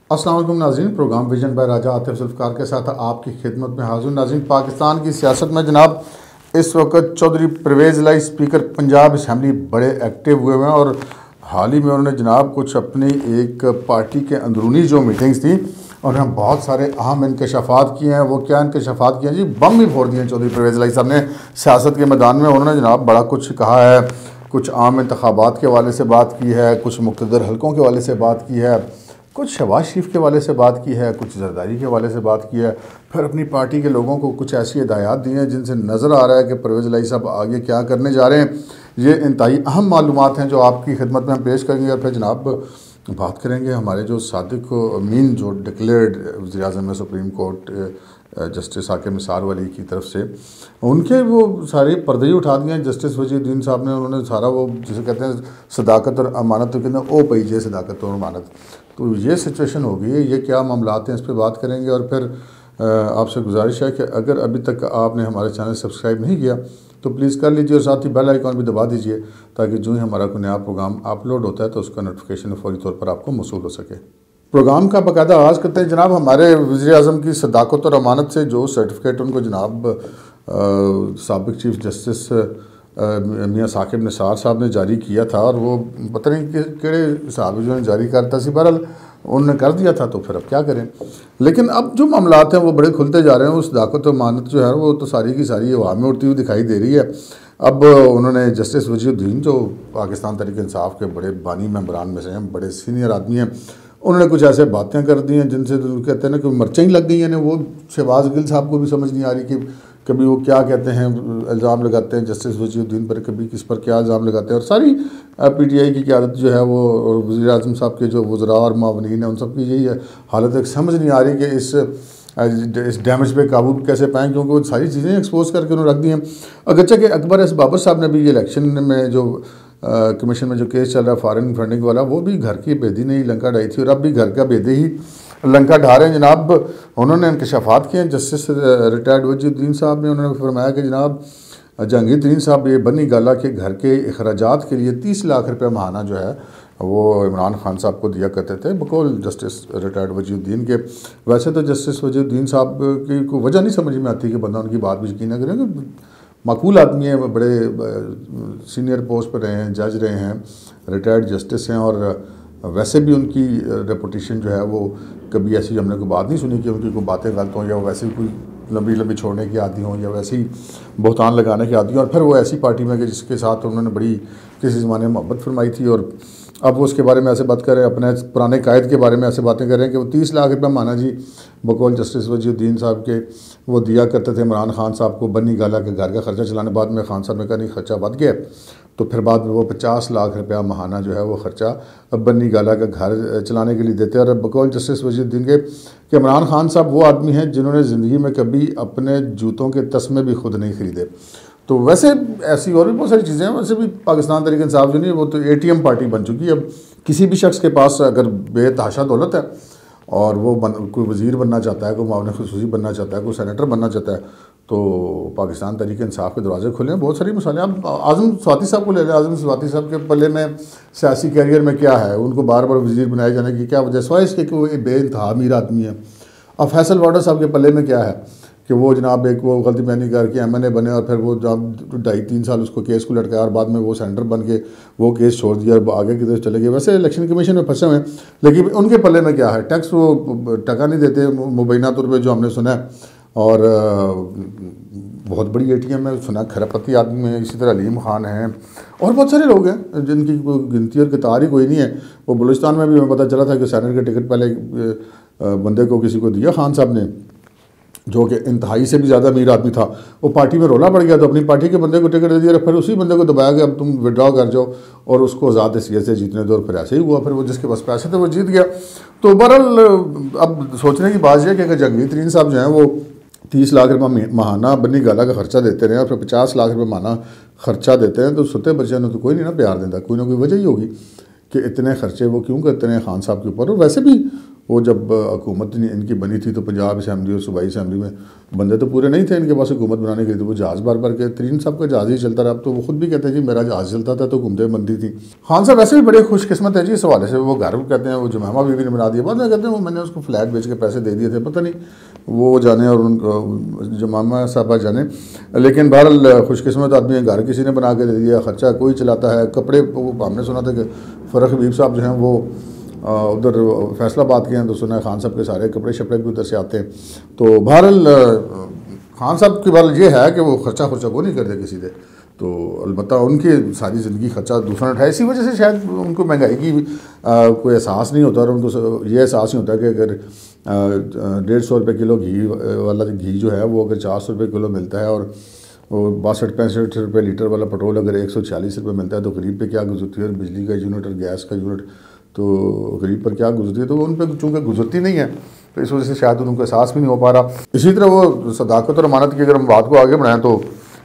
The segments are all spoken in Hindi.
अस्सलाम वालेकुम नाज़रीन, प्रोग्राम विजन बाय राजा आतिफ जुल्फ़िकार के साथ आपकी खिदमत में हाज़िर। नाज़रीन, पाकिस्तान की सियासत में जनाब इस वक्त चौधरी परवेज़ इलाही स्पीकर पंजाब असम्बली बड़े एक्टिव हुए हैं और हाल ही में उन्होंने जनाब कुछ अपनी एक पार्टी के अंदरूनी जो मीटिंग्स थी और हम बहुत सारे अहम इंकशाफात किए हैं। वो क्या इंकशाफात किए हैं जी? बम भी फोड़ दिए हैं चौधरी परवेज़ इलाही साहब ने सियासत के मैदान में। उन्होंने जनाब बड़ा कुछ कहा है, कुछ आम इंतखाबात के हवाले से बात की है, कुछ मुक़्तदर हलकों के हवाले से बात की है, कुछ शहबाज शरीफ के हवाले से बात की है, कुछ जरदारी के हवाले से बात की है। फिर अपनी पार्टी के लोगों को कुछ ऐसी हिदायत दी हैं जिनसे नज़र आ रहा है कि परवेज़ इलाही साहब आगे क्या करने जा रहे हैं। ये इंतहाई अहम मालूमात हैं जो आपकी खिदमत में हम पेश करेंगे। और फिर जनाब बात करेंगे हमारे जो सादिक अमीन जो डिक्लेयर्ड वज़ीर-ए-आज़म है सुप्रीम कोर्ट जस्टिस हाकिम निसार वली की तरफ से, उनके वो सारे पर्दे ही उठा दिए हैं जस्टिस वजीरुद्दीन साहब ने। उन्होंने सारा वो जिसे कहते हैं सदाकत और अमानत, तो कहते हैं ओ पई जे सदाकत और अमानत। तो ये सिचुएशन हो गई है, ये क्या मामलात हैं, इस पर बात करेंगे। और फिर आपसे गुजारिश है कि अगर अभी तक आपने हमारे चैनल सब्सक्राइब नहीं किया तो प्लीज़ कर लीजिए और साथ ही बेल आइकॉन भी दबा दीजिए ताकि जो ही हमारा कोई नया प्रोग्राम अपलोड होता है तो उसका नोटिफिकेशन फौरी तौर पर आपको मौसूल हो सके। प्रोग्राम का बाकायदा आगाज़ करते हैं जनाब हमारे वज़ीर-ए-आज़म की सदाकत और अमानत से। जो सर्टिफिकेट उनको जनाब साबिक़ चीफ जस्टिस मियाँ साकिब निसार साहब ने जारी किया था और वो पता नहीं कि केड़े साहब जो ने जारी करता सी, बहरहाल उन्होंने कर दिया था, तो फिर अब क्या करें। लेकिन अब जो मामलात हैं वो बड़े खुलते जा रहे हैं। उस सदाकत और अमानत जो है वो तो सारी की सारी हवा में उड़ती हुई दिखाई दे रही है। अब उन्होंने जस्टिस वजीरुद्दीन जो पाकिस्तान तहरीक इंसाफ के बड़े बानी मेंबरान में से हैं, बड़े सीनियर आदमी हैं, उन्होंने कुछ ऐसे बातें कर दी हैं जिनसे तो कहते हैं ना कि मर्चें ही लग गई हैं। वो शहबाज गिल साहब को भी समझ नहीं आ रही कि कभी वो क्या कहते हैं, इल्ज़ाम लगाते हैं जस्टिस वजीरुद्दीन पर, कभी किस पर क्या इल्ज़ाम लगाते हैं। और सारी PTI की क़यादत जो है वो और वज़ीर-ए-आज़म साहब के जो वज़रा और मावनीन हैं उन सब की यही है हालत है। समझ नहीं आ रही कि इस डैमेज पे काबू कैसे पाएँ, क्योंकि वो सारी चीज़ें एक्सपोज करके उन्होंने रख दी हैं। अगरचे कि अकबर एस बाबर साहब ने भी ये इलेक्शन में जो कमीशन में जो केस चल रहा है फॉरेन फंडिंग वाला, वो भी घर की बेदी ने ही लंका ढाई थी और अब भी घर का बेदे ही लंका ढा रहे हैं जनाब। उन्होंने इंकशाफात किए हैं जस्टिस रिटायर्ड वजीरुद्दीन साहब ने। उन्होंने फरमाया कि जनाब जहांगीर तरीन साहब ये बनी गाला के घर के अखराजात के लिए 30 लाख रुपये माहाना जो है वो इमरान खान साहब को दिया करते थे बकौल जस्टिस रिटायर्ड वजीरुद्दीन के। वैसे तो जस्टिस वजीरुद्दीन साहब की कोई वजह नहीं समझ में आती कि बंदा उनकी बात भी यकीन न करें। माकूल आदमी है, बड़े सीनियर पोस्ट पर रहे हैं, जज रहे हैं, रिटायर्ड जस्टिस हैं और वैसे भी उनकी रेपुटेशन जो है वो कभी ऐसी हमने कोई बात नहीं सुनी कि उनकी कोई बातें गलत हों या वैसे कोई लंबी लंबी छोड़ने की आदि हों या वैसे ही बहतान लगाने की आदि हों। और फिर वो ऐसी पार्टी में कि जिसके साथ उन्होंने बड़ी किसी ज़माने में मोहब्बत फरमाई थी और अब वो उसके बारे में ऐसे बात कर रहे हैं, अपने पुराने कायद के बारे में ऐसे बातें कर रहे हैं कि वो 30 लाख रुपये माना जी बकौल जस्टिस वजीरुद्दीन साहब के वो दिया करते थे इमरान खान साहब को बन्नी गाला के घर का खर्चा चलाने। बाद में खान साहब ने कहा नहीं खर्चा बढ़ गया, तो फिर बाद में वो 50 लाख रुपया माहाना जो है वो ख़र्चा बन्नी गाला का घर चलाने के लिए देते हैं। और बकौल जस्टिस वजीरुद्दीन के कि इमरान खान साहब वो आदमी हैं जिन्होंने ज़िंदगी में कभी अपने जूतों के तस्मे भी खुद नहीं ख़रीदे। तो वैसे ऐसी और भी बहुत सारी चीज़ें हैं। वैसे भी पाकिस्तान तहरीक इंसाफ जो नहीं वो तो ATM पार्टी बन चुकी है। अब किसी भी शख्स के पास अगर बेतहाशा दौलत है और वो कोई वज़ीर बनना चाहता है, कोई मामले खसूसी बनना चाहता है, कोई सेनेटर बनना चाहता है, तो पाकिस्तान तहरीक इंसाफ के दरवाजे खुले हैं। बहुत सारी मिसालें आप आज़म स्वाति साहब को ले लें। आज़म स्वाति साहब के पल्ले में सियासी कैरियर में क्या है, उनको बार बार वज़ीर बनाए जाने की क्या वजह, सिवाय इसके कि वो बेइंतहा अमीर आदमी है। अब फैसल वाडा साहब के पल्ले में क्या है कि वो जनाब एक वो गलती बयानी करके MNA बने और फिर वो जब 2.5-3 साल उसको केस को लटकाया और बाद में वो सेंटर बन के वो केस छोड़ दिया और आगे की तरफ चले गए। वैसे इलेक्शन कमीशन में फंसे हुए हैं, लेकिन उनके पल्ले में क्या है, टैक्स वो टका नहीं देते मुबैना तौर पर जो हमने सुना है। और बहुत बड़ी ATM है, सुना खैरपति आदमी है, इसी तरह अलीम खान हैं और बहुत सारे लोग हैं जिनकी कोई गिनती और कितार ही कोई नहीं है। वो बलूचिस्तान में भी हमें पता चला था कि सेनेट के टिकट पहले बंदे को किसी को दिया खान साहब ने, जो कि इंतहाई से भी ज़्यादा अमीर आदमी था। वो पार्टी में रोला पड़ गया तो अपनी पार्टी के बंदे को टिकट दे दिया, फिर उसी बंदे को दबाया कि अब तुम विड्रॉ कर जाओ और उसको आज़ाद हैसियत से जीतने दो। और फिर ऐसे ही हुआ, फिर वो जिसके पास पैसे थे वो जीत गया। तो बहरहाल अब सोचने की बात यह कि जहांगीर तरीन साहब जो हैं वो 30 लाख रुपये माहाना बन्नी गाला का खर्चा देते रहे और फिर 50 लाख रुपये माहाना खर्चा देते हैं, तो सुते बच्चे ने तो कोई नहीं ना प्यार देता, कोई ना कोई वजह ही होगी कि इतने खर्चे वो क्यों करते हैं खान साहब के ऊपर। और वैसे भी वो जब हुकूमत इनकी बनी थी तो पंजाब असम्बली और सूबाई असम्बली में बंदे तो पूरे नहीं थे इनके पास हुकूमत बनाने के लिए, तो वो जहाज़ बार के तरीन साहब का जहाज़ ही चलता रहा। तो वो खुद भी कहते हैं जी मेरा जहाज़ चलता था तो हुकूमतें बनती थी। खान साहब वैसे भी बड़े खुशकिस्मत है जी इस हवाले से। वो घर कहते हैं वो जमामा बीवी ने बना दिया, बाद में कहते हैं वो मैंने उसको फ्लैट बेच के पैसे दे दिए थे, पता नहीं वो जाने और उनको जमामा साहबा जाने। लेकिन बहरहाल खुशकिस्मत आदमी है, घर किसी ने बना के दे दिया, ख़र्चा कोई चलाता है। कपड़े वो हमने सुना था कि फ़रख हबीब साहब जो हैं वो उधर फैसलाबाद के हैं, तो सुना है खान साहब के सारे कपड़े शपड़े भी उधर से आते हैं। तो बहरहाल खान साहब की बात ये है कि वो खर्चा वो नहीं करते किसी से, तो अलबत्ता उनकी सारी ज़िंदगी खर्चा दूसरा उठाया। इसी वजह से शायद उनको महंगाई की कोई एहसास नहीं होता, और उनको ये एहसास नहीं होता कि अगर 150 रुपये किलो घी वाला घी जो है वो अगर 400 रुपये किलो मिलता है, और वो 62-65 रुपये लीटर वाला पेट्रोल अगर 140 रुपये मिलता है, तो गरीब पे क्या गुजरती है। और बिजली का यूनिट और गैस का यूनिट तो गरीब पर क्या गुजरती है, तो उन पर चूँकि गुजरती नहीं है, तो इस वजह से शायद उनको एहसास भी नहीं हो पा रहा। इसी तरह वो सदाकत और अमानत की अगर हम बात को आगे बढ़ाएं तो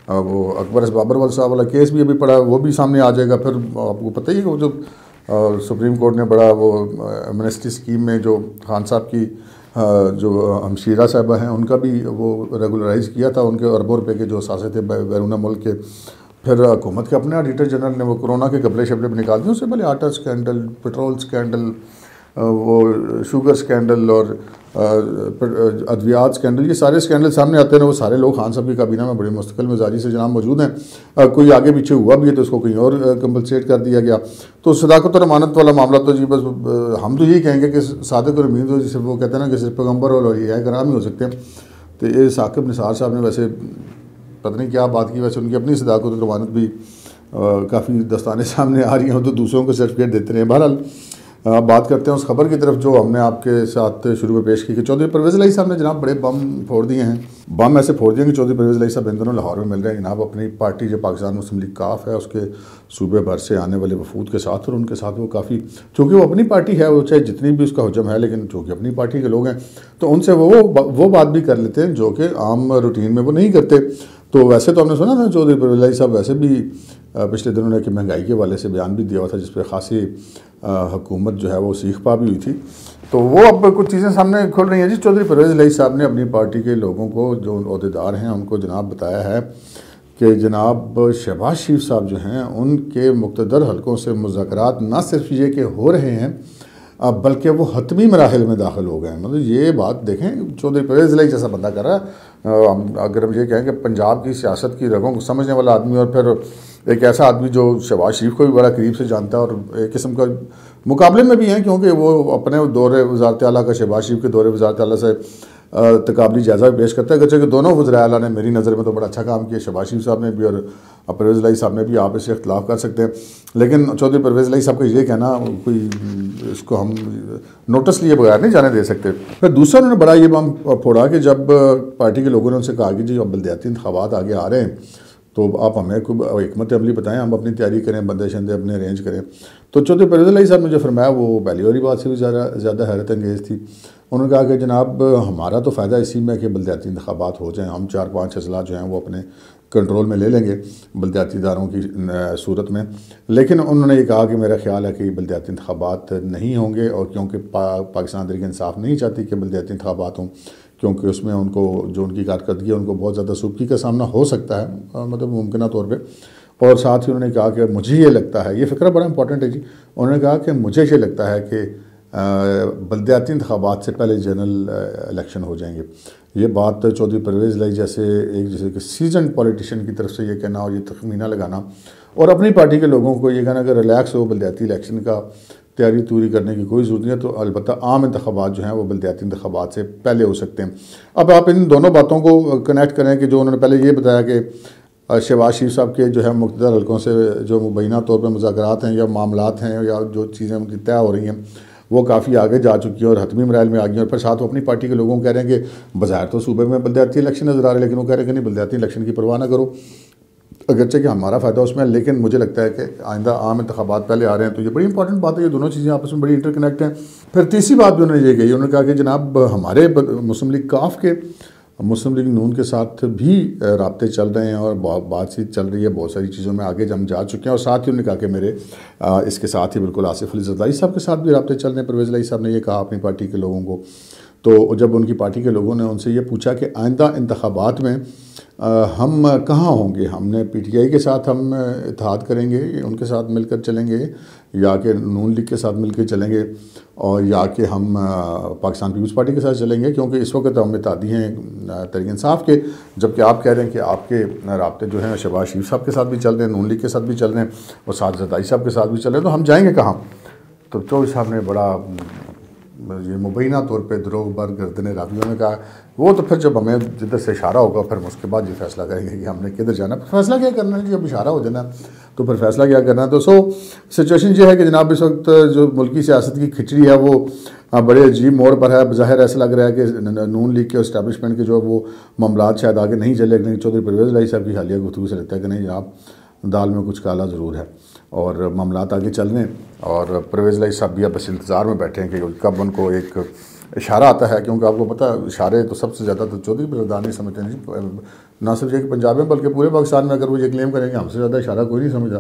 वो अकबर बाबरवाल साहब वाला केस भी अभी पड़ा, वो भी सामने आ जाएगा। फिर आपको पता ही है कि वो जो सुप्रीम कोर्ट ने बड़ा वो एमनेस्टी स्कीम में जो खान साहब की जो हमशीरा साहबा हैं उनका भी वो रेगुलराइज़ किया था, उनके अरबों रुपये के जो असासे थे बैरून मुल्क के। फिर हुकूमत के अपने ऑडिटर जनरल ने वो कोरोना के कपड़े शपड़े भी निकाल दिए। उससे पहले आटा स्कैंडल, पेट्रोल स्कैंडल, वो शुगर स्कैंडल और अद्वियात स्कैंडल, ये सारे स्कैंडल सामने आते हैं। वो सारे लोग खान साहब की काबीना में बड़े मुस्तकिल मिजाजी से जनाब मौजूद हैं। कोई आगे पीछे हुआ भी है तो उसको कहीं और कंपलसेट कर दिया गया। तो सदाकत और अमानत वाला मामला तो जी बस हम तो यही कहेंगे कि सादिक और अमीन तो जिसे वो कहते हैं ना कि सिर्फ पैगम्बर और ये कराम ही हो सकते हैं। तो ये साकिब निसार साहब ने वैसे पता नहीं क्या बात की, वैसे उनकी अपनी सदाकत और अमानत भी काफ़ी दस्ताने सामने आ रही हैं, तो दूसरों को सर्टिफिकेट देते रहे। बहरहाल बात करते हैं उस खबर की तरफ जो हमने आपके साथ शुरू में पेश की कि चौधरी परवेज़ इलाही साहब ने जनाब बड़े बम फोड़ दिए हैं। बम ऐसे फोड़ दिए कि चौधरी परवेज़ इलाही साहब इन दोनों लाहौर में मिल रहे हैं जनाब अपनी पार्टी जो पाकिस्तान मुस्लिम लीग काफ है उसके सूबे भर से आने वाले वफूद के साथ। और उनके साथ वो काफ़ी, चूँकि वो अपनी पार्टी है, वो चाहे जितनी भी उसका हुजम है, लेकिन चूँकि अपनी पार्टी के लोग हैं तो उनसे वो बात भी कर लेते हैं जो कि आम रूटीन में वो नहीं करते। तो वैसे तो हमने सुना था चौधरी परवेज़ इलाही साहब वैसे भी पिछले दिनों ने कि महंगाई के वाले से बयान भी दिया हुआ था, जिस पर खासी हुकूमत जो है वो सीख पा भी हुई थी। तो वो अब कुछ चीज़ें सामने खुल रही हैं जी। चौधरी परवेज़ इलाही साहब ने अपनी पार्टी के लोगों को, जो अहदेदार हैं, उनको जनाब बताया है कि जनाब शहबाज शरीफ साहब जो हैं उनके मुक़्तदर हलकों से मुज़ाकरात न सिर्फ ये कि हो रहे हैं बल्कि वो हतमी मराहिल में दाखिल हो गए हैं। मतलब ये बात देखें, चौधरी परवेज़ इलाही जैसा बंदा कर रहा है। अगर हम ये कहें कि पंजाब की सियासत की रगों को समझने वाला आदमी, और फिर एक ऐसा आदमी जो शहबाज शरीफ को भी बड़ा करीब से जानता है और एक किस्म का मुकाबले में भी है, क्योंकि वो अपने दौरे वज़ारत आला का शहबाज शरीफ के दौरे वज़ारत आला से तकाबली जायज़ा भी पेश करता है। कि दोनों वज़राए आला ने मेरी नज़र में तो बड़ा अच्छा काम किया, शहबाज शरीफ साहब ने भी और परवेज़ इलाही साहब ने भी। आप इससे इख्तलाफ कर सकते हैं, लेकिन चौधरी परवेज़ इलाही साहब का ये कहना कोई इसको हम नोटिस लिए बगैर नहीं जाने दे सकते। फिर दूसरा उन्होंने बड़ा ये बम फोड़ा कि जब पार्टी के लोगों ने उनसे कहा कि जी अब बल्दियाती इंतखाबात आगे आ रहे हैं तो आप हमें कोई हिकमत अमली बताएं, हम अपनी तैयारी करें, बंदे शंदे अपने अरेंज करें। तो चौधरी परवेज़ इलाही साहब ने जो फरमाया वो पहली वाली बात से भी ज़्यादा हैरत अंगेज़ थी। उन्होंने कहा कि जनाब हमारा तो फ़ायदा इसी में कि बल्दियाती इंतखाबात हो जाएँ, हम 4-5 अजला जो हैं वो अपने कंट्रोल में ले लेंगे बल्दियाती इदारों की सूरत में। लेकिन उन्होंने ये कहा कि मेरा ख्याल है कि बल्दियाती इंतखाबात नहीं होंगे, और क्योंकि पाकिस्तान तहरीक इंसाफ नहीं चाहती कि बल्दियाती इंतखाबात हों, क्योंकि उसमें उनको जो उनकी कारकर्दगी है उनको बहुत ज़्यादा सुबकी का सामना हो सकता है, मतलब मुमकिन तौर पे। और साथ ही उन्होंने कहा कि मुझे ये लगता है, ये फ़िक्र बड़ा इंपॉर्टेंट है जी, उन्होंने कहा कि मुझे ये लगता है कि बल्दियाती इंतखाबात से पहले जनरल इलेक्शन हो जाएंगे। ये बात चौधरी परवेज़ इलाही जैसे कि सीजन पॉलिटिशियन की तरफ से ये कहना और ये तखमीना लगाना, और अपनी पार्टी के लोगों को ये कहना कि रिलैक्स हो, बल्दियाती इलेक्शन का तैयारी तूरी करने की कोई ज़रूरत नहीं है। तो अलबत्ता आम इंतखाबात जो हैं वो बल्दियाती इंतखाबात से पहले हो सकते हैं। अब आप इन दोनों बातों को कनेक्ट करें कि जो उन्होंने पहले ये बताया कि शहबाज शरीफ साहब के जो है मुक़्तदर हलकों से जो मुबैना तौर पर मुज़ाकरात हैं या मामलात हैं या जो चीज़ें उनकी तय हो रही हैं वो काफ़ी आगे जा चुकी हैं और हतमी मराइल में आ गई हैं। और फिर साथ वो अपनी पार्टी के लोगों को कह रहे हैं कि बज़ाहिर तो सूबे में बल्दियाती इलेक्शन नज़र आ रहे हैं, लेकिन वो कह रहे हैं कि नहीं, बल्दियाती इलेक्शन की परवाह ना करो, अगरचे कि हमारा फ़ायदा उसमें है, लेकिन मुझे लगता है कि आइंदा आम इंतखाबात पहले आ रहे हैं। तो ये बड़ी इंपॉर्टेंट बात है, ये दोनों चीज़ें आपस में बड़ी इंटरकनेक्ट हैं। फिर तीसरी बात भी उन्होंने ये कही, उन्होंने कहा कि जनाब हमारे मुस्लिम लीग काफ के मुस्लिम लीग नून के साथ भी राब्ते चल रहे हैं और बातचीत चल रही है, बहुत सारी चीज़ों में आगे हम जा चुके हैं। और साथ ही उन्होंने कहा कि मेरे इसके साथ ही बिल्कुल आसिफ अली जरदारी साहब के साथ भी राब्ते चल रहे हैं। परवेज़ इलाही साहब ने ये कहा अपनी पार्टी के लोगों को। तो जब उनकी पार्टी के लोगों ने उनसे ये पूछा कि आइंदा इंतखाबात में हम कहाँ होंगे, हमने पीटीआई के साथ हम इत्तेहाद करेंगे, उनके साथ मिलकर चलेंगे, या कि नून लीग के साथ मिलकर चलेंगे, और या कि हम पाकिस्तान पीपल्स पार्टी के साथ चलेंगे, क्योंकि इस वक्त हम इत्तेहादी हैं तहरीक इंसाफ के, जबकि आप कह रहे हैं कि आपके राब्ते जो हैं शहबाज शरीफ साहब के साथ भी चल रहे हैं, नून लीग के साथ भी चल रहे हैं और साथ जरदारी साहब के साथ भी चल रहे हैं, तो हम जाएँगे कहाँ। तो चौधरी साहब ने बड़ा ये मुबैना तौर पे दरोग बर गर्दन रावियों ने कहा, वो तो फिर जब हमें जिधर से इशारा होगा फिर उसके बाद ये फैसला करेंगे कि हमने किधर जाना। फैसला क्या करना है, जब इशारा हो जाना तो फिर फैसला क्या करना है। तो सिचुएशन ये है कि जनाब इस वक्त जो मुल्की सियासत की खिचड़ी है वो बड़े अजीब मोड़ पर है। बज़ाहिर ऐसा लग रहा है कि नून लीग के इस्टेब्लिशमेंट के जो वो मामलात शायद आगे नहीं चले, लेकिन चौधरी परवेज़ इलाही साहब की हालिया गुफ्तगू से लगता है कि नहीं जनाब, दाल में कुछ काला ज़रूर है और मामलात आगे चल रहे हैं। और परवेज़ इलाही साहब भी अब बस इंतज़ार में बैठे हैं कि कब उनको एक इशारा आता है, क्योंकि आपको पता है इशारे तो सबसे ज़्यादा तो चौधरी बिरदरानी समझते हैं, ना सिर्फ ये कि पंजाब में बल्कि पूरे पाकिस्तान में। अगर वो ये क्लेम करेंगे हमसे ज़्यादा इशारा कोई नहीं समझा,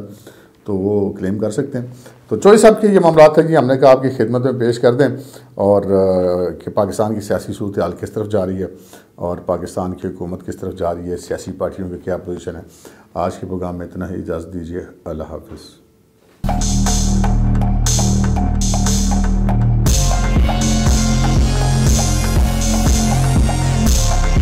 तो वो क्लेम कर सकते हैं। तो चौधरी साहब के ये मामलात है कि हमने कहा आपकी खिदमत में पेश कर दें, और कि पाकिस्तान की सियासी सूरत हाल किस तरफ जा रही है और पाकिस्तान की हुकूमत किस तरफ जा रही है, सियासी पार्टियों की क्या पोजीशन है। आज के प्रोग्राम में इतना ही, इजाज़त दीजिए, अल्लाह हाफ़िज़।